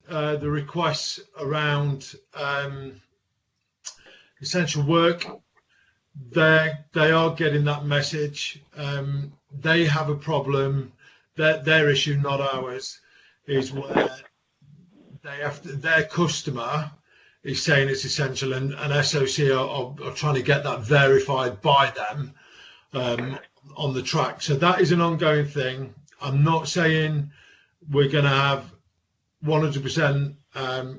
the requests around essential work, they are getting that message. They have a problem. Their issue, not ours, is where they have to, their customer is saying it's essential, and SOC are trying to get that verified by them on the track. So that is an ongoing thing. I'm not saying we're going to have 100%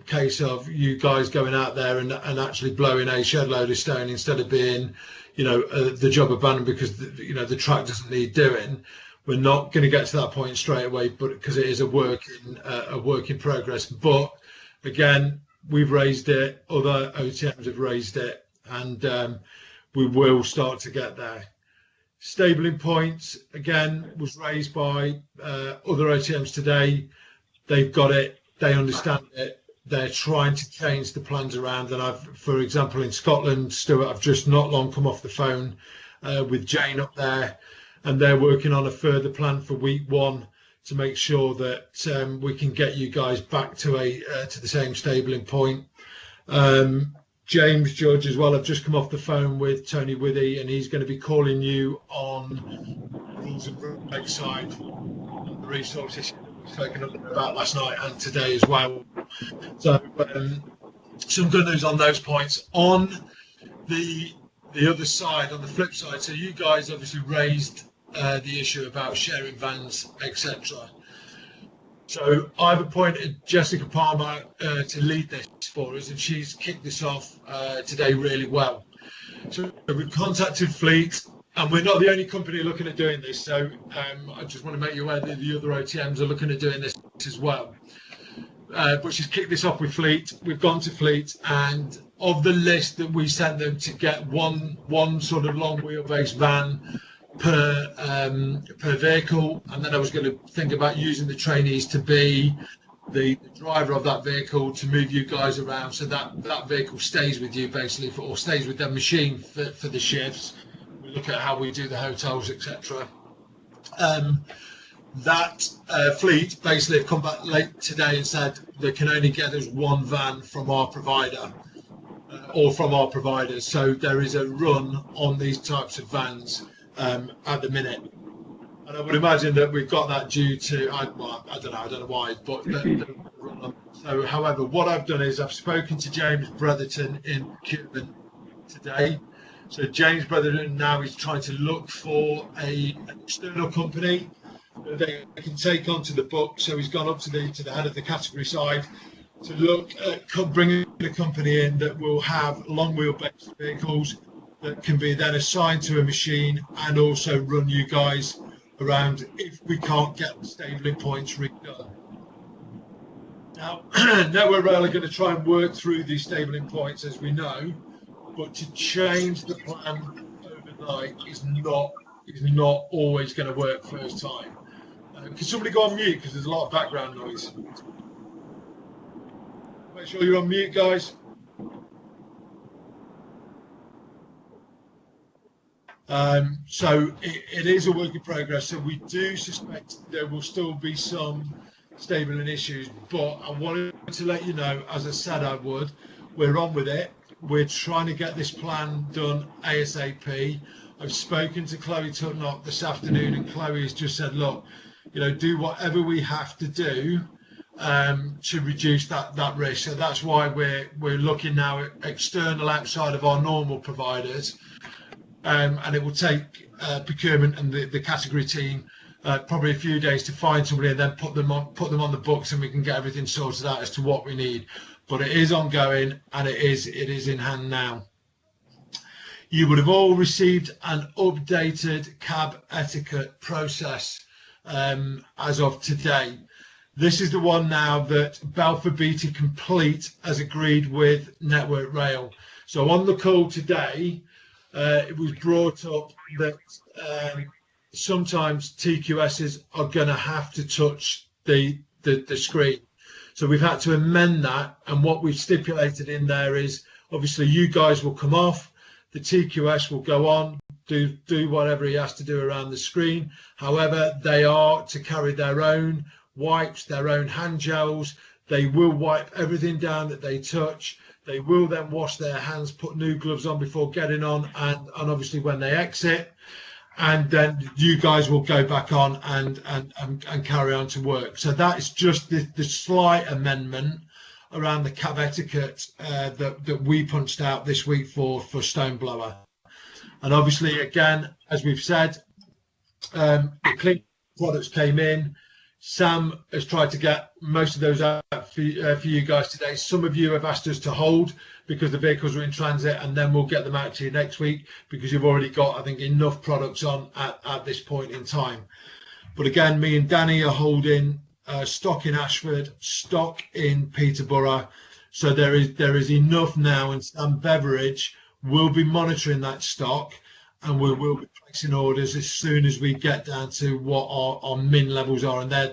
case of you guys going out there and actually blowing a shed load of stone instead of being, the job abandoned because the track doesn't need doing. We're not going to get to that point straight away, but because it is a work in progress. But again, we've raised it, other OTMs have raised it, and we will start to get there. Stabling points, again, was raised by other OTMs today. They've got it, they understand it, they're trying to change the plans around. And for example, in Scotland, Stuart, I've just not long come off the phone with Jane up there, and they're working on a further plan for week 1 to make sure that we can get you guys back to the same stabling point. James Judge as well, I've just come off the phone with Tony Withy, and he's going to be calling you on the rules and regs side, the resource issue that we've spoken about last night and today as well. So some good news on those points. On the other side, on the flip side, so you guys obviously raised the issue about sharing vans, etc. So I've appointed Jessica Palmer to lead this for us, and she's kicked this off today really well. So we've contacted Fleet, and we're not the only company looking at doing this. So I just want to make you aware that the other OTMs are looking at doing this as well. But she's kicked this off with Fleet. We've gone to Fleet, and of the list that we sent them to get one sort of long wheelbase van per vehicle, and then I was going to think about using the trainees to be the driver of that vehicle to move you guys around, so that vehicle stays with you basically, or stays with their machine for the shifts. We look at how we do the hotels, etc. That Fleet basically have come back late today and said they can only get us one van from our provider or from our providers. So there is a run on these types of vans at the minute, and I would imagine that we've got that due to I don't know why, but so however, what I've done is I've spoken to James Brotherton in procurement today. So James Brotherton now is trying to look for an external company that they can take onto the book. So he's gone up to the head of the category side to look at bringing a company in that will have long wheelbase vehicles that can be then assigned to a machine and also run you guys around if we can't get the stabling points redone. Now, Network Rail are going to try and work through these stabling points, as we know, but to change the plan overnight is not always going to work first time. Can somebody go on mute, because there's a lot of background noise? Make sure you're on mute, guys. So it is a work in progress. So we do suspect there will still be some stabling issues, but I wanted to let you know, as I said I would, we're on with it. We're trying to get this plan done ASAP. I've spoken to Chloe Tutnott this afternoon, and Chloe has just said, look, do whatever we have to do to reduce that risk. So that's why we're looking now at external outside of our normal providers. And it will take procurement and the category team probably a few days to find somebody and then put them on the books, and we can get everything sorted out as to what we need. But it is ongoing, and it is in hand now. You would have all received an updated cab etiquette process as of today. This is the one now that Balfour Beatty Complete has agreed with Network Rail. So on the call today, it was brought up that sometimes TQSs are going to have to touch the screen. So we've had to amend that, and what we've stipulated in there is obviously you guys will come off, the TQS will go on, do whatever he has to do around the screen. However, they are to carry their own wipes, their own hand gels. They will wipe everything down that they touch. They will then wash their hands, put new gloves on before getting on, and obviously when they exit. And then you guys will go back on and carry on to work. So that is just the slight amendment around the cab etiquette that we punched out this week for Stoneblower. And obviously, again, as we've said, the clean products came in. Sam has tried to get most of those out for you guys today. Some of you have asked us to hold because the vehicles are in transit, and then we'll get them out to you next week because you've already got, I think, enough products on at this point in time. But again, me and Danny are holding stock in Ashford, stock in Peterborough. So there is enough now, and Sam Beveridge will be monitoring that stock, and we will be placing orders as soon as we get down to what our min levels are, and they're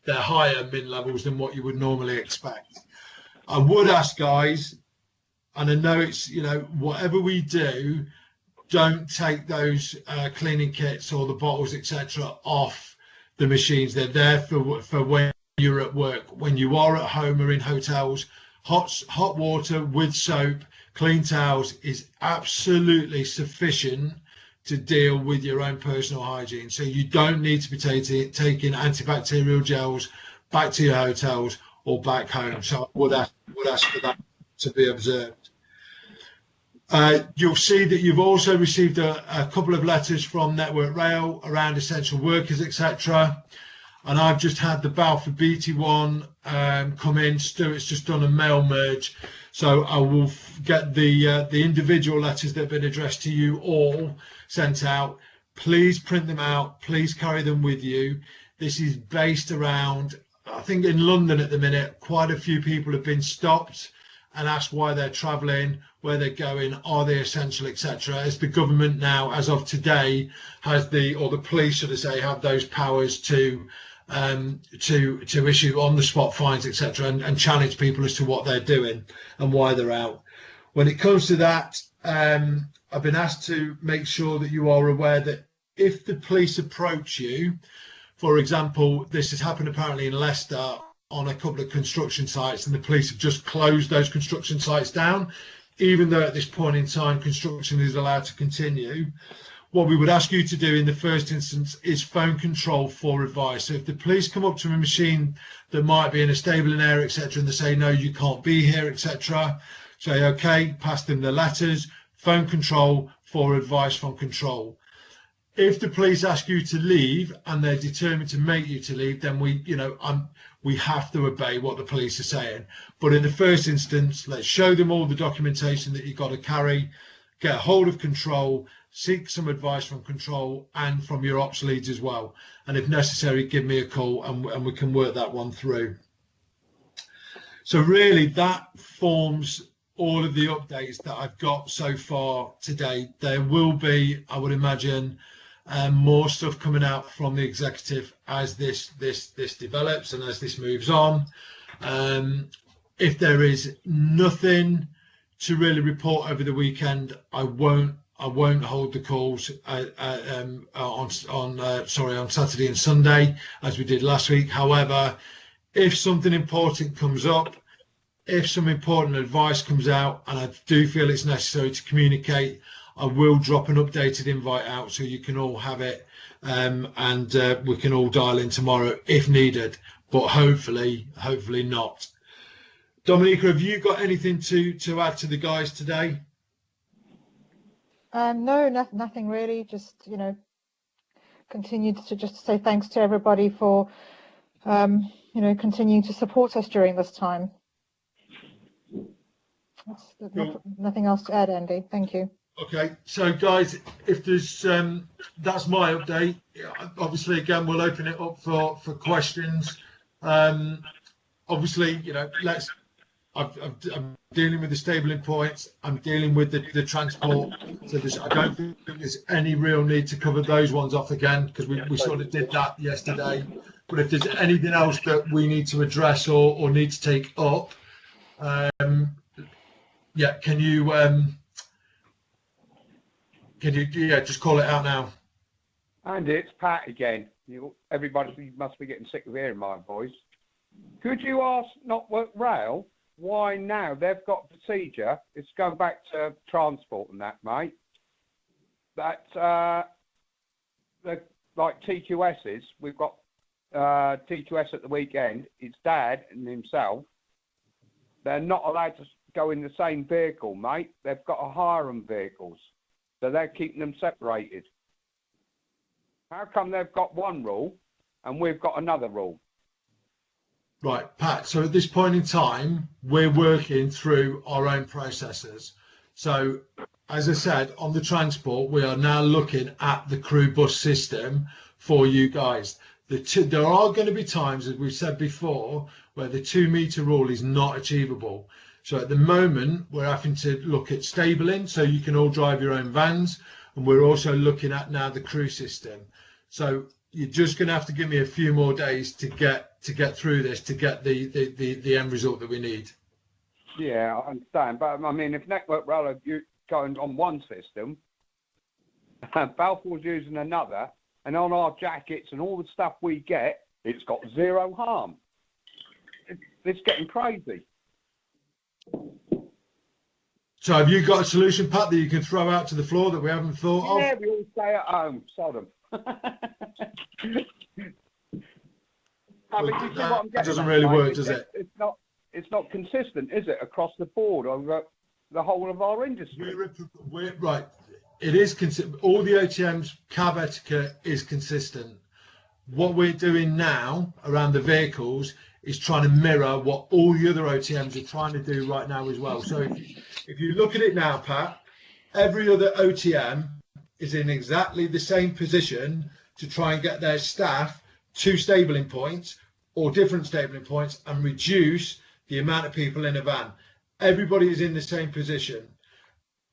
higher min levels than what you would normally expect. I would ask guys, and I know it's, whatever we do, don't take those cleaning kits or the bottles, etc., off the machines. They're there for when you're at work. When you are at home or in hotels, hot water with soap, clean towels is absolutely sufficient to deal with your own personal hygiene. So you don't need to be taking antibacterial gels back to your hotels or back home. So I would ask for that to be observed. You'll see that you've also received a couple of letters from Network Rail around essential workers, etc. And I've just had the Balfour Beatty one come in. Stuart's just done a mail merge. So I will get the individual letters that have been addressed to you all sent out. Please print them out. Please carry them with you. This is based around, I think in London at the minute, quite a few people have been stopped and asked why they're travelling, where they're going, are they essential, etc. As the government now, as of today, has or the police, should I say, have those powers to issue on-the-spot fines, etc., and challenge people as to what they're doing and why they're out. When it comes to that, I've been asked to make sure that you are aware that if the police approach you, for example, this has happened apparently in Leicester on a couple of construction sites, and the police have just closed those construction sites down, even though at this point in time construction is allowed to continue. What we would ask you to do in the first instance is phone control for advice. So if the police come up to a machine that might be in a stabling area, etc., and they say, no, you can't be here, etc., say, okay, pass them the letters, phone control for advice from control. If the police ask you to leave and they're determined to make you to leave, then we have to obey what the police are saying. But in the first instance, let's show them all the documentation that you've got to carry, get a hold of control, seek some advice from control and from your ops leads as well. And if necessary, give me a call and we can work that one through. So really that forms all of the updates that I've got so far today. There will be, I would imagine, more stuff coming out from the executive as this develops and as this moves on. If there is nothing to really report over the weekend, I won't hold the calls on Saturday and Sunday as we did last week. However, if something important comes up, if some important advice comes out and I do feel it's necessary to communicate, I will drop an updated invite out so you can all have it, and we can all dial in tomorrow if needed, but hopefully not. Dominica, have you got anything to add to the guys today? No, nothing really. Just continue to just say thanks to everybody for continuing to support us during this time. Cool. Nothing else to add, Andy. Thank you. Okay, so guys, if there's that's my update. Obviously, again, we'll open it up for questions. Obviously, I'm dealing with the stabling points. I'm dealing with the transport. So I don't think there's any real need to cover those ones off again because we sort of did that yesterday. But if there's anything else that we need to address or need to take up, can you just call it out now? And it's Pat again. Everybody must be getting sick of hearing my voice. Could you ask Network Rail why now they've got procedure? It's going back to transport and that, mate. That like TQSs, we've got TQS at the weekend. It's Dad and himself. They're not allowed to go in the same vehicle, mate. They've got to hire them vehicles, so they're keeping them separated. How come they've got one rule and we've got another rule? Right, Pat. So at this point in time, we're working through our own processes. So, as I said, on the transport, we are now looking at the crew bus system for you guys. There are going to be times, as we've said before, where the 2 metre rule is not achievable. So at the moment, we're having to look at stabling, so you can all drive your own vans. And we're also looking at now the crew system. So you're just going to have to give me a few more days to get through this, to get the end result that we need. Yeah, I understand. But I mean, if Network Rail are going on one system, Balfour's using another, and on our jackets and all the stuff we get, it's got zero harm. It's getting crazy. So have you got a solution, Pat, that you can throw out to the floor that we haven't thought of? Yeah, we all stay at home. Sodom. That doesn't really work, does it? It's not consistent, is it, across the board over the whole of our industry? Right. It is consistent. All the OTMs, cab etiquette is consistent. What we're doing now around the vehicles is trying to mirror what all the other OTMs are trying to do right now as well. So if you look at it now, Pat, every other OTM is in exactly the same position to try and get their staff to stabling points or different stabling points and reduce the amount of people in a van. Everybody is in the same position.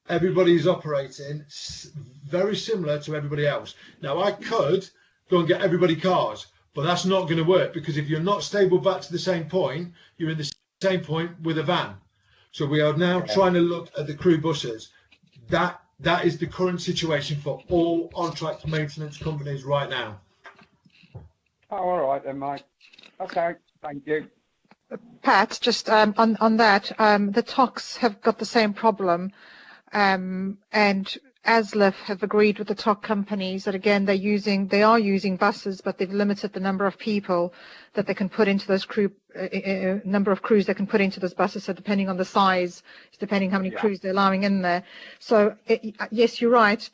Everybody is operating very similar to everybody else. Now, I could go and get everybody cars, but that's not going to work, because if you're not stable back to the same point, you're in the same point with a van. So we are now trying to look at the crew buses. That is the current situation for all on-track maintenance companies right now. Oh, all right then, Mike. Okay, thank you. Pat, just on that, the TOCs have got the same problem, and ASLEF have agreed with the TOC companies that, again, they are using buses, but they've limited the number of people that they can put into those number of crews they can put into those buses. So depending on the size, depending how many crews they're allowing in there. So yes, you're right.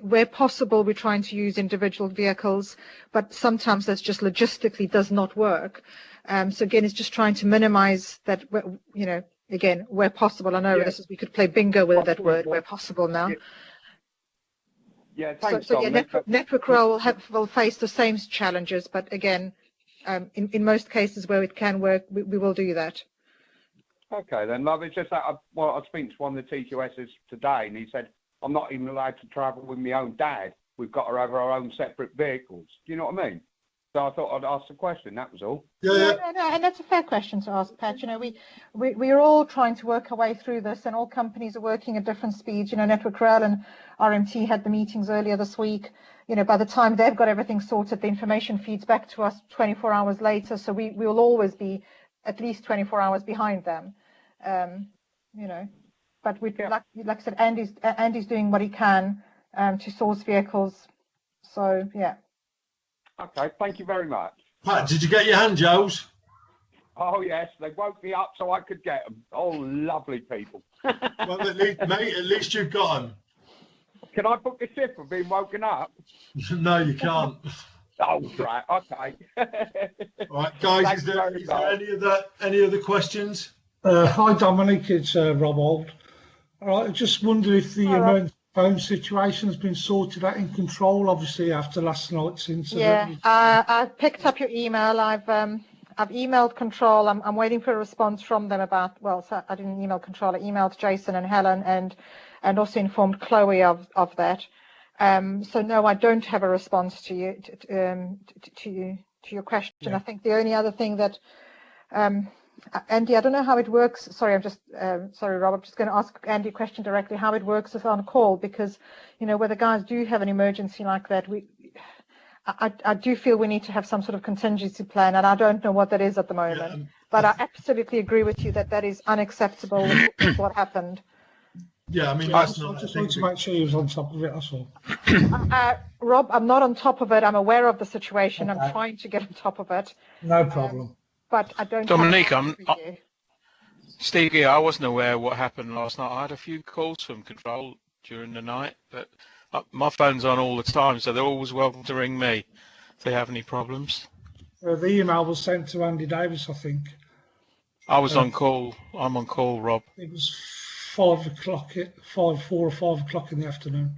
Where possible, we're trying to use individual vehicles, but sometimes that's just logistically does not work. So again, it's just trying to minimize that, again, where possible. I know we could play bingo with that word, where possible now. Yeah, thanks, so Network Rail will face the same challenges, but again, in most cases where it can work, we will do that. Okay, then, love. It's just that I was speaking to one of the TQSs today, and he said, I'm not even allowed to travel with my own dad. We've got to have our own separate vehicles. Do you know what I mean? So I thought I'd ask the question, that was all. No, and that's a fair question to ask, Pat. We are all trying to work our way through this, and all companies are working at different speeds. Network Rail and RMT had the meetings earlier this week. By the time they've got everything sorted, the information feeds back to us 24 hours later. So we will always be at least 24 hours behind them. But like I said, Andy's doing what he can to source vehicles. So, yeah. Okay, thank you very much. Pat, did you get your hand gels? Oh, yes, they woke me up so I could get them. Oh, lovely people. Well, at least you've got them. Can I book a shift for being woken up? No, you can't. Oh, right, okay. All right, guys, is there any other questions? Hi, Dominic, it's Rob Old. All right, I just wonder if the emergency phone situation has been sorted out in control, obviously, after last night's incident. Yeah, I picked up your email. I've emailed control. I'm waiting for a response from them about, so I didn't email control. I emailed Jason and Helen and also informed Chloe of that. So no, I don't have a response to you to your question. Yeah. I think the only other thing that Andy, I don't know how it works. Sorry, sorry, Rob. I'm just going to ask Andy a question directly. How it works is on call, because where the guys do have an emergency like that, I do feel we need to have some sort of contingency plan, and I don't know what that is at the moment. But I absolutely agree with you that is unacceptable with what happened. Yeah, I mean, I that's not. just want to make sure he was on top of it, that's all. Rob, I'm not on top of it. I'm aware of the situation. Okay. I'm trying to get on top of it. No problem. But I don't Dominique, have an answer for you. Steve, I wasn't aware of what happened last night. I had a few calls from control during the night, but my phone's on all the time, so they're always welcome to ring me if they have any problems. The email was sent to Andy Davis, I think. I was on call. I'm on call, Rob. It was 4 or 5 o'clock in the afternoon.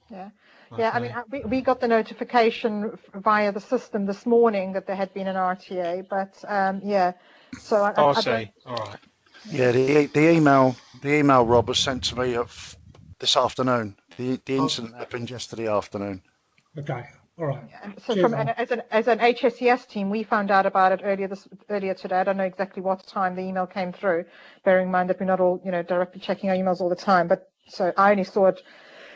Yeah. Okay. Yeah, I mean, we got the notification via the system this morning that there had been an RTA, but yeah. So I see. All right. Yeah, the email, Rob, was sent to me this afternoon. The incident happened yesterday afternoon. Okay, all right. So as an HSES team, we found out about it earlier today. I don't know exactly what time the email came through, bearing in mind that we're not all directly checking our emails all the time. But so I only saw it.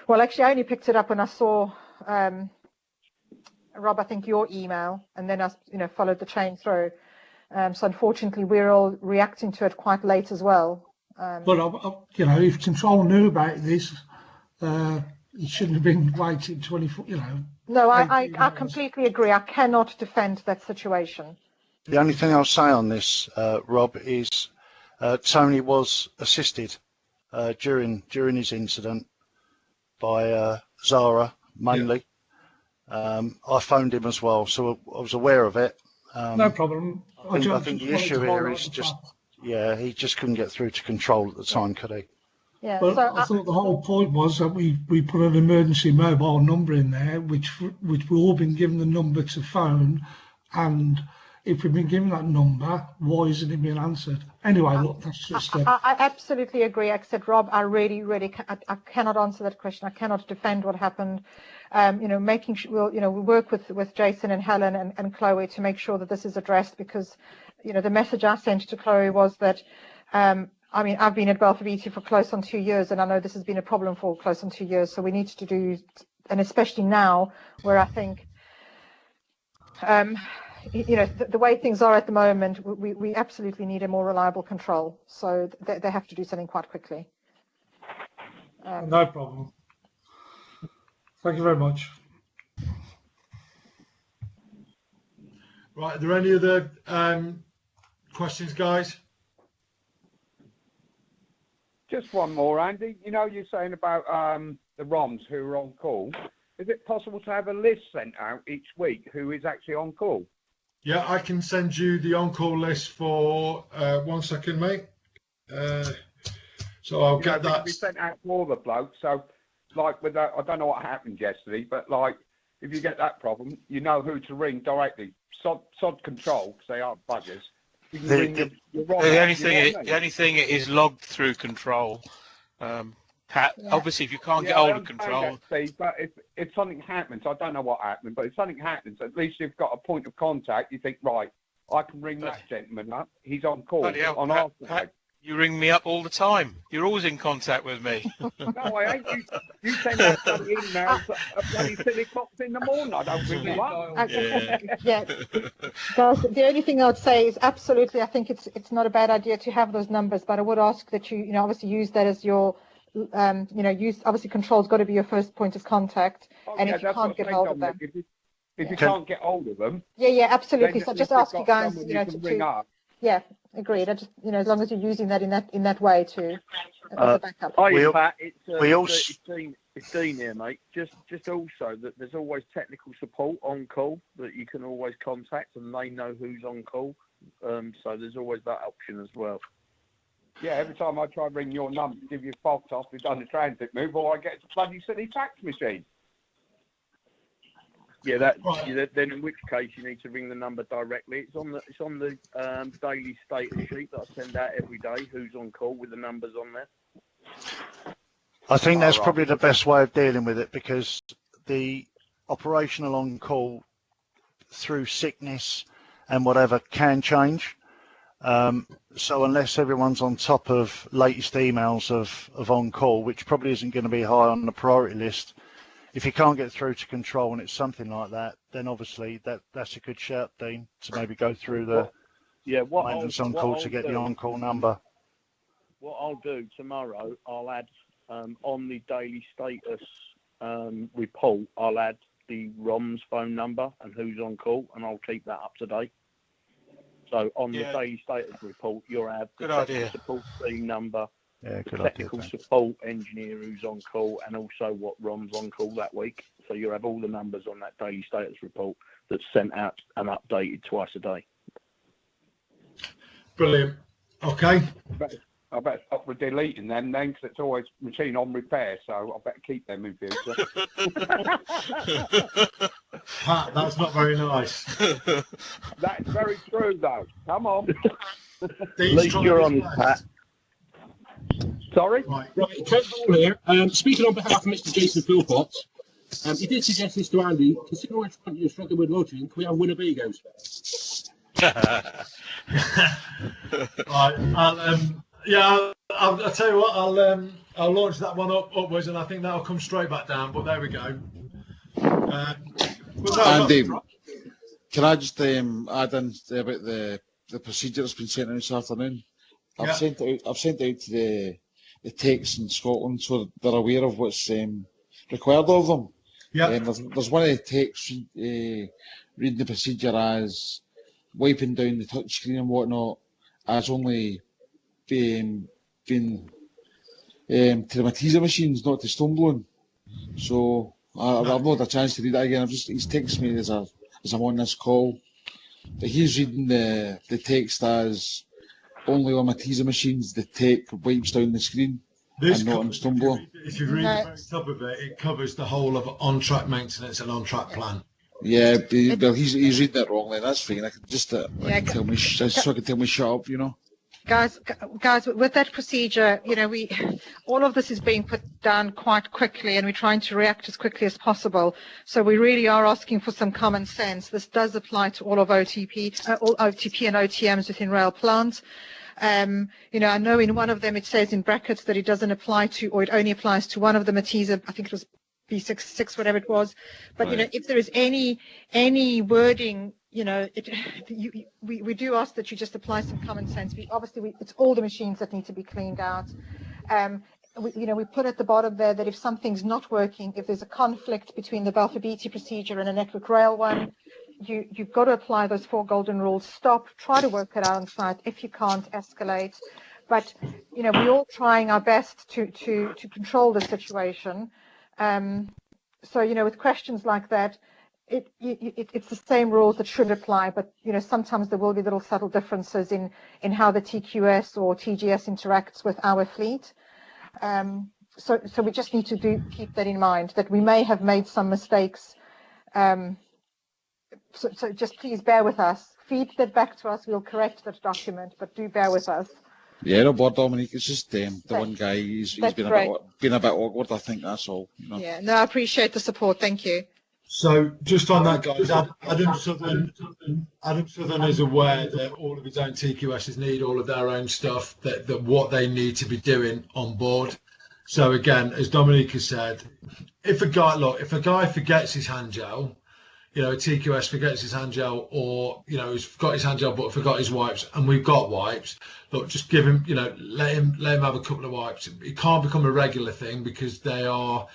Well, actually, I only picked it up when I saw Rob, I think your email, and then I followed the chain through. So unfortunately, we're all reacting to it quite late as well. But if control knew about this, it shouldn't have been waiting 24. No, I completely agree. I cannot defend that situation. The only thing I'll say on this, Rob, is Tony was assisted during his incident by Zara mainly. Yeah. I phoned him as well, so I was aware of it. No problem. I think the issue here is just, he just couldn't get through to control at the time, could he? Yeah. But So I thought the whole point was that we put an emergency mobile number in there, which we've all been given the number to phone, and if we've been given that number, why isn't it being answered? Anyway, look, that's just. I absolutely agree. Except Rob, I really, I cannot answer that question. I cannot defend what happened. Making sure we work with Jason and Helen and Chloe to make sure that this is addressed, because the message I sent to Chloe was that I've been at Balfour Beatty for close on 2 years, and I know this has been a problem for close on 2 years. So we need to do, and especially now where I think the way things are at the moment, we absolutely need a more reliable control. So they have to do something quite quickly. No problem. Thank you very much. Right, are there any other questions, guys? Just one more, Andy. You're saying about the ROMs who are on call. Is it possible to have a list sent out each week who is actually on call? Yeah, I can send you the on-call list for 1 second, mate. So I'll get that. We sent out to all the blokes. So, like with that, I don't know what happened yesterday, but like if you get that problem, you know who to ring directly. Sod control, because they are buggers. You can ring the only thing is logged through control. Obviously, if you can't get hold of control. That, Steve, but if something happens, I don't know what happened, but if something happens, at least you've got a point of contact. You think, right, I can ring that gentleman up. He's on call on our side. You ring me up all the time. You're always in contact with me. No, I ain't. You send out bloody emails at bloody 3 o'clock in the morning. I don't ring you up. Yeah. Guys, the only thing I would say is absolutely, I think it's not a bad idea to have those numbers, but I would ask that you obviously use that as your obviously control's got to be your first point of contact, and if you can't get hold of them, if you can't get hold of them, absolutely. So just ask you guys, to ring up. Yeah, agreed. I just as long as you're using that in that way too, as a backup. Hi, Pat. It's Dean here, mate. Just also that there's always technical support on call that you can always contact, and they know who's on call. So there's always that option as well. Yeah, every time I try to ring your number to give you a fault off, we've done a transit move, or I get a bloody silly fax machine. Yeah, then in which case you need to ring the number directly. It's on the daily status sheet that I send out every day. Who's on call with the numbers on there. I think that's probably the best way of dealing with it, because the operational on call through sickness and whatever can change. So unless everyone's on top of latest emails of on call, which probably isn't going to be high on the priority list, if you can't get through to control and it's something like that, then obviously that's a good shout, Dean, to maybe go through the maintenance on call to get the on-call number. What I'll do tomorrow, I'll add on the daily status report, I'll add the ROM's phone number and who's on call, and I'll keep that up to date. So on the daily status report, you'll have the technical support team number, the technical support engineer who's on call, and also what ROM's on call that week. So you'll have all the numbers on that daily status report that's sent out and updated twice a day. Brilliant. Okay. I better stop with deleting them then, because it's always machine on repair, so I better keep them in future. Pat, that's not very nice. That's very true, though. Come on. At least you're on, Pat. Sorry? Right, Trent Hall here. Speaking on behalf of Mr. Jason Philpott, he did suggest this to Andy. Considering which front you're struggling with loitering, can we have Winnebagos? Right, I'll tell you what, I'll launch that one upwards, and I think that'll come straight back down. But there we go. Andy, can I just add in about the procedure that's been sent out this afternoon? I've sent out to the techs in Scotland so they're aware of what's required of them. Yeah. There's one of the techs reading the procedure as wiping down the touch screen and whatnot as only been to the Matiza machines, not to Stoneblower. So I've not had a chance to read that again. He's texted me as I'm on this call, but he's reading the text as only on Matiza machines the tech wipes down the screen and not on Stoneblower. If you read the very top of it, it covers the whole of on-track maintenance and on-track plan. Yeah, but he's reading that wrongly. That's fine. I can just so I can tell me shut up, you know. Guys, with that procedure, all of this is being put down quite quickly, and we're trying to react as quickly as possible. So we really are asking for some common sense. This does apply to all of OTP, all OTP and OTMs within rail plants. I know in one of them it says in brackets that it doesn't apply to, or it only applies to one of the Matiza. I think it was B66, whatever it was. But right. If there is any wording. We do ask that you just apply some common sense. It's all the machines that need to be cleaned out. We put at the bottom there that if something's not working, if there's a conflict between the Balfour Beatty procedure and a Network Rail one, you've got to apply those 4 golden rules. Stop, try to work it out on site. If you can't, escalate. But we're all trying our best to control the situation. With questions like that. It's the same rules that should apply, but sometimes there will be little subtle differences in how the TQS or TGS interacts with our fleet. So we just need to keep that in mind, that we may have made some mistakes. So just please bear with us. Feed that back to us. We'll correct that document, but do bear with us. Yeah, no bother, Dominique. It's just the one guy. He's been a bit awkward. I think that's all. Yeah. No, I appreciate the support. Thank you. So just on that, guys, Adam Southern is aware that all of his own TQSs need all of their own stuff, that what they need to be doing on board. So again, as Dominique has said, if a guy forgets his hand gel, a TQS forgets his hand gel, or he's got his hand gel but forgot his wipes, and we've got wipes, look, just give him, let him have a couple of wipes. It can't become a regular thing because they are,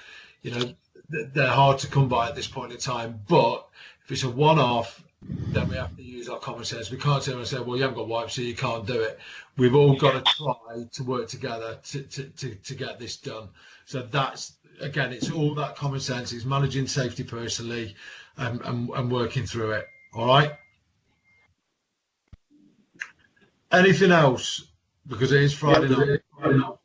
they're hard to come by at this point in time. But if it's a one-off, then we have to use our common sense. We can't sit and say, well, you haven't got wipes, so you can't do it. We've all got to try to work together to get this done. So that's, again, it's all that common sense. It's managing safety personally and working through it. All right? Anything else? Because it is Friday night.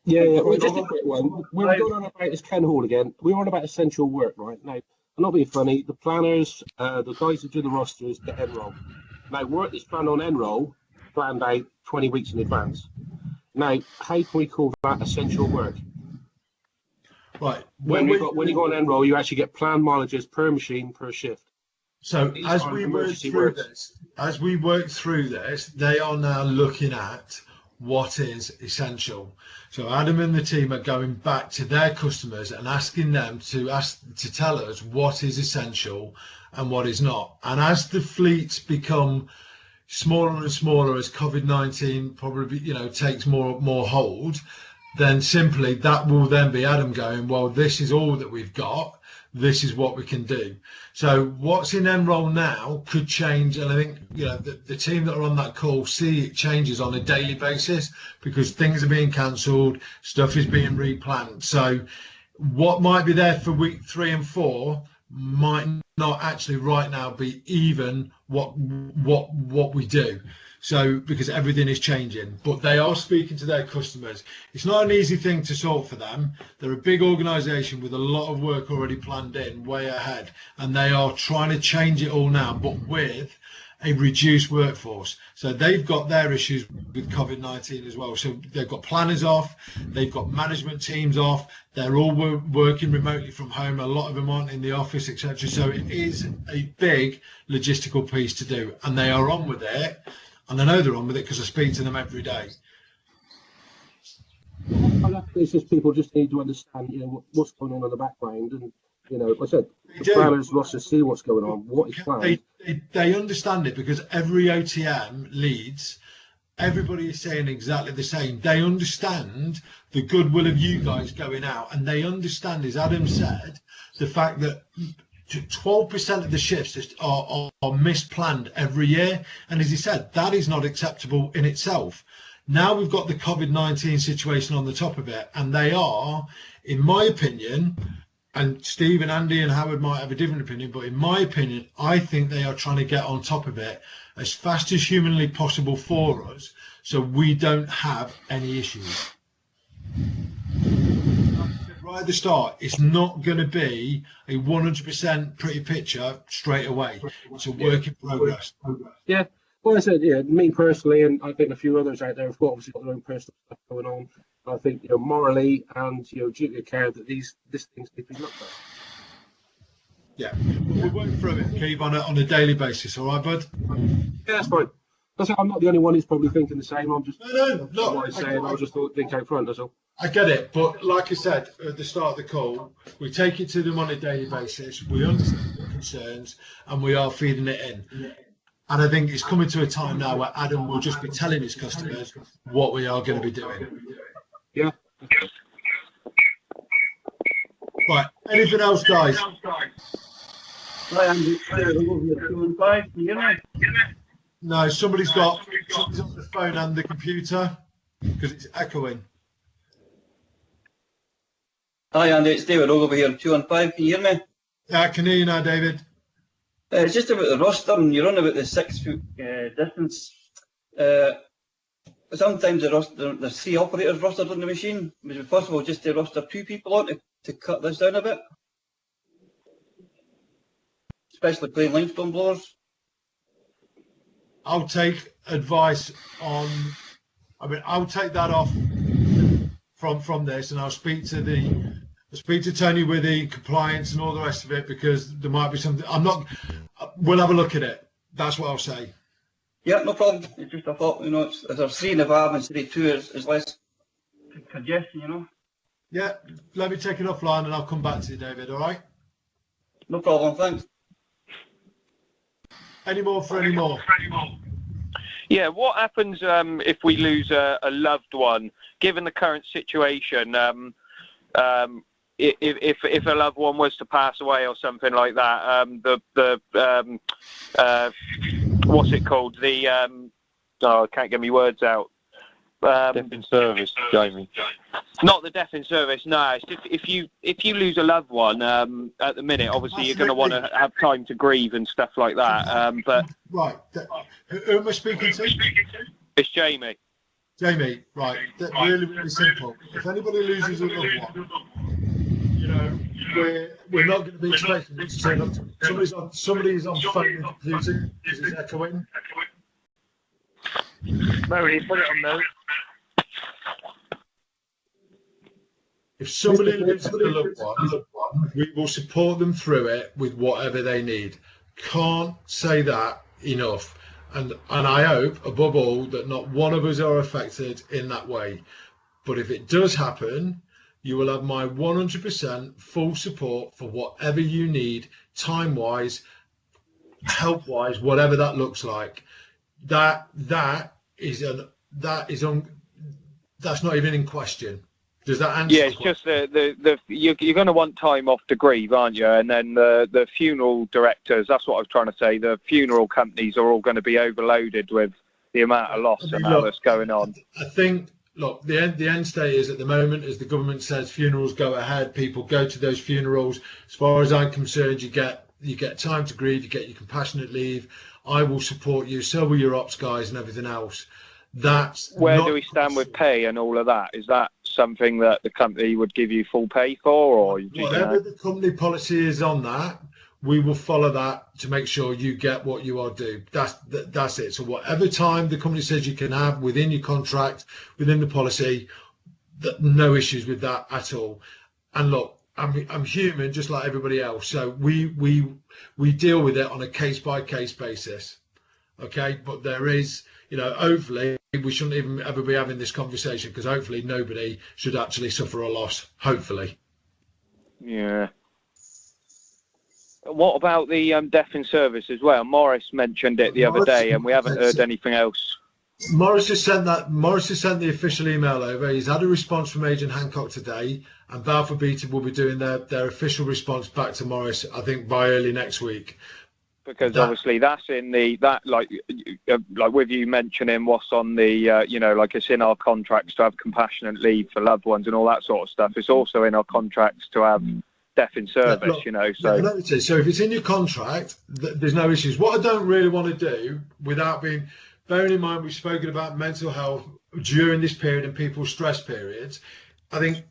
Yeah. Well, just a quick one. We're going on about this Ken Hall again. We're on about essential work, right? Now, I'm not being funny. The planners, the guys who do the rosters, the Enroll. Now, work is planned on Enroll, planned out 20 weeks in advance. Now, how can we call that essential work? Right. When you go on Enroll, you actually get planned mileages per machine per shift. So as we work through this, they are now looking at what is essential. So Adam and the team are going back to their customers and asking them to tell us what is essential and what is not. And as the fleets become smaller and smaller, as COVID-19 probably takes more hold, then simply that will then be Adam going, well, this is all that we've got. This is what we can do. So what's in Enroll now could change, and I think the team that are on that call see it changes on a daily basis because things are being cancelled, stuff is being replanned. So what might be there for week 3 and 4 might not actually right now be even what we do. So because everything is changing, but they are speaking to their customers. It's not an easy thing to sort for them. They're a big organisation with a lot of work already planned in, way ahead, and they are trying to change it all now, but with a reduced workforce. So they've got their issues with COVID-19 as well. So they've got planners off, they've got management teams off, they're all working remotely from home. A lot of them aren't in the office, etc. So it is a big logistical piece to do, and they are on with it. And I know they're on with it because I speak to them every day. It's just people just need to understand, what's going on in the background, and like I said, the planners must just see what's going on, what is planned. They understand it because every OTM leads, everybody is saying exactly the same. They understand the goodwill of you guys going out, and they understand, as Adam said, the fact that 12% of the shifts are misplanned every year, and as he said, that is not acceptable in itself. Now we've got the COVID-19 situation on the top of it, and they are, in my opinion, and Steve and Andy and Howard might have a different opinion, but in my opinion, I think they are trying to get on top of it as fast as humanly possible for us, so we don't have any issues. Right at the start, it's not going to be a 100% pretty picture straight away. It's a work in progress. Yeah, well, I said, me personally, and I think a few others out there have obviously got their own personal stuff going on. I think, morally and duty of care that this thing's need to be looked at. Yeah, we'll work through it, Keith, on a daily basis. All right, bud? Yeah, that's fine. I'm not the only one who's probably thinking the same. I'm just no. What I'm saying. I just think out front. That's all. I get it, but like I said at the start of the call, we take it to them on a daily basis. We understand the concerns, and we are feeding it in. And I think it's coming to a time now where Adam will just be telling his customers what we are going to be doing. Yeah. Right. Anything else, guys? Hi, Andy. Can you hear me? No, somebody's on the phone and the computer because it's echoing. Hi, Andy. It's David over here, 215. Can you hear me? Yeah, I can hear you now, David. It's just about the roster, and you're on about the 6 foot distance. Sometimes there's 3 operators rostered on the machine. Would it be possible just to roster 2 people on to cut this down a bit? Especially playing limestone blowers. I'll take advice on. I'll take that off from this, and I'll speak to Tony with the compliance and all the rest of it, because there might be something. We'll have a look at it. That's what I'll say. Yeah, no problem. It's just I thought, if there's 3 in the van instead of 2, is less congestion, Yeah, let me take it offline and I'll come back to you, David. All right. No problem. Thanks. Any more? Yeah, what happens if we lose a loved one? Given the current situation, if a loved one was to pass away or something like that, what's it called? I can't get my words out. Death in service, Jamie. Not the death in service. No, it's just if you lose a loved one at the minute, obviously you're going to want to have time to grieve and stuff like that. But right, who am I speaking to? It's Jamie. Jamie, right. Really simple. If anybody loses a loved one, we're not going to be expecting it to turn up. Somebody's on phone and computer because it's echoing. Mary, put it on note. If somebody loses a loved one, we will support them through it with whatever they need. Can't say that enough. and I hope above all that not one of us are affected in that way. But if it does happen, you will have my 100% full support for whatever you need, time-wise, help-wise, whatever that looks like. That's not even in question. Does that answer? Yeah, it's just you're going to want time off to grieve, aren't you? And then the funeral directors, that's what I was trying to say. The funeral companies are all going to be overloaded with the amount of loss and how that's going on. I think, look, the end state is at the moment, as the government says, funerals go ahead. People go to those funerals. As far as I'm concerned, you get time to grieve, you get your compassionate leave. I will support you. So will your ops guys and everything else. Where do we stand with pay and all of that? Is that something that the company would give you full pay for, or whatever the company policy is on that, we will follow that to make sure you get what you are due. That's it. So whatever time the company says you can have within your contract, within the policy, no issues with that at all. And look, I'm human just like everybody else, so we deal with it on a case by case basis. Okay, but there is, hopefully we shouldn't even ever be having this conversation, because hopefully nobody should actually suffer a loss. Hopefully. Yeah. What about the death in service as well? Morris mentioned it the other day, and we haven't heard anything else. Morris has sent the official email over. He's had a response from Agent Hancock today, and Balfour Beatty will be doing their official response back to Morris, I think, by early next week. Because obviously that's in like with you mentioning what's on the like it's in our contracts to have compassionate leave for loved ones and all that sort of stuff. It's also in our contracts to have death in service. So if it's in your contract, there's no issues. What I don't really want to do, without bearing in mind we've spoken about mental health during this period and people's stress periods, I think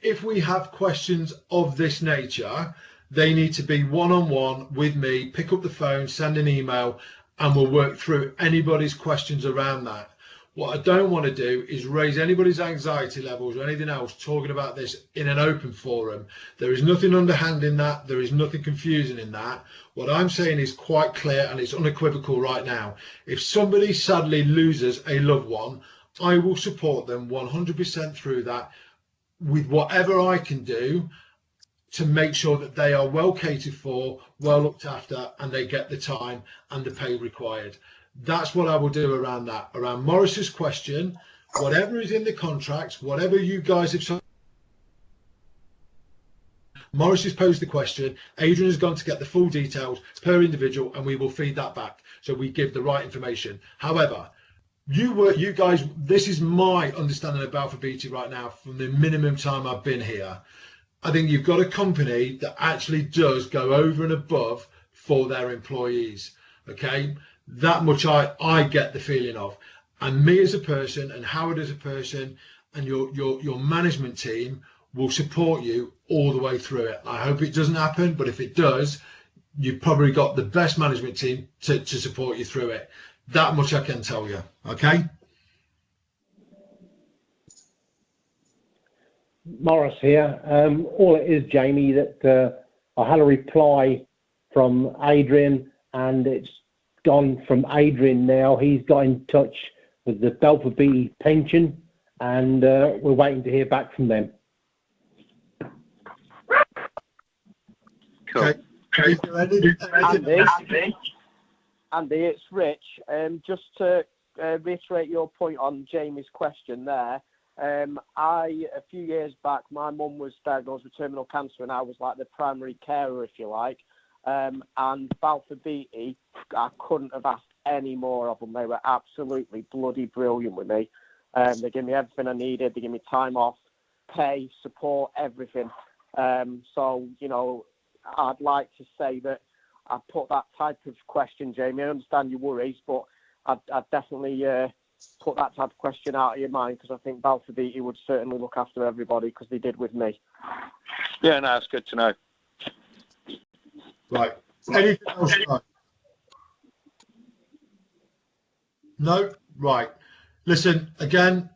if we have questions of this nature, they need to be one-on-one with me. Pick up the phone, send an email, and we'll work through anybody's questions around that. What I don't want to do is raise anybody's anxiety levels or anything else talking about this in an open forum. There is nothing underhand in that. There is nothing confusing in that. What I'm saying is quite clear, and it's unequivocal right now. If somebody sadly loses a loved one, I will support them 100% through that with whatever I can do to make sure that they are well catered for, well looked after, and they get the time and the pay required. That's what I will do around that. Around Morris's question, whatever is in the contracts, whatever you guys have... Morris has posed the question, Adrian has gone to get the full details per individual, and we will feed that back so we give the right information. However, you guys, this is my understanding of Balfour Beatty right now from the minimum time I've been here. I think you've got a company that actually does go over and above for their employees. Okay, that much I get the feeling of, and me as a person, and Howard as a person, and your management team will support you all the way through it. I hope it doesn't happen, but if it does, you've probably got the best management team to support you through it. That much I can tell you. Okay. Morris here. All it is, Jamie, that I had a reply from Adrian, and it's gone from Adrian now. He's got in touch with the Balfour Beatty pension, and we're waiting to hear back from them. Cool. Andy, it's Rich. Just to reiterate your point on Jamie's question there, a few years back, my mum was diagnosed with terminal cancer, and I was like the primary carer, if you like. And Balfour Beatty, I couldn't have asked any more of them. They were absolutely bloody brilliant with me. They gave me everything I needed. They gave me time off, pay, support, everything. So, I'd like to say that I put that type of question, Jamie. I understand your worries, but I'd definitely put that type of question out of your mind, because I think Balfour Beatty would certainly look after everybody, because they did with me. Yeah, no, it's good to know. Right. Anything else? No? Right. Listen, again,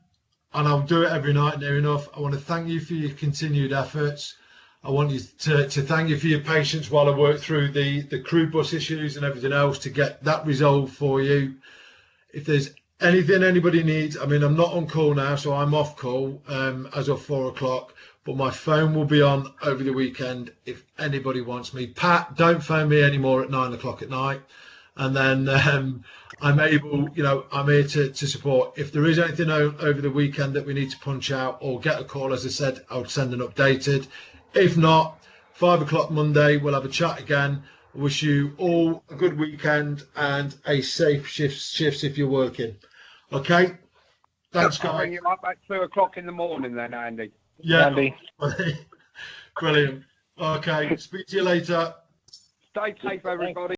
and I'll do it every night near enough, I want to thank you for your continued efforts. I want you to thank you for your patience while I work through the crew bus issues and everything else to get that resolved for you. If there's anything anybody needs, I mean, I'm not on call now, so I'm off call as of 4 o'clock, but my phone will be on over the weekend if anybody wants me. Pat, don't phone me anymore at 9 o'clock at night. And then I'm able, I'm here to support. If there is anything over the weekend that we need to punch out or get a call, as I said, I'll send an updated. If not, 5 o'clock Monday, we'll have a chat again. I wish you all a good weekend and a safe shifts if you're working. Okay? Thanks, guys. I'll ring you up at 2 o'clock in the morning then, Andy. Yeah. Andy. Brilliant. Okay. Speak to you later. Stay safe, everybody.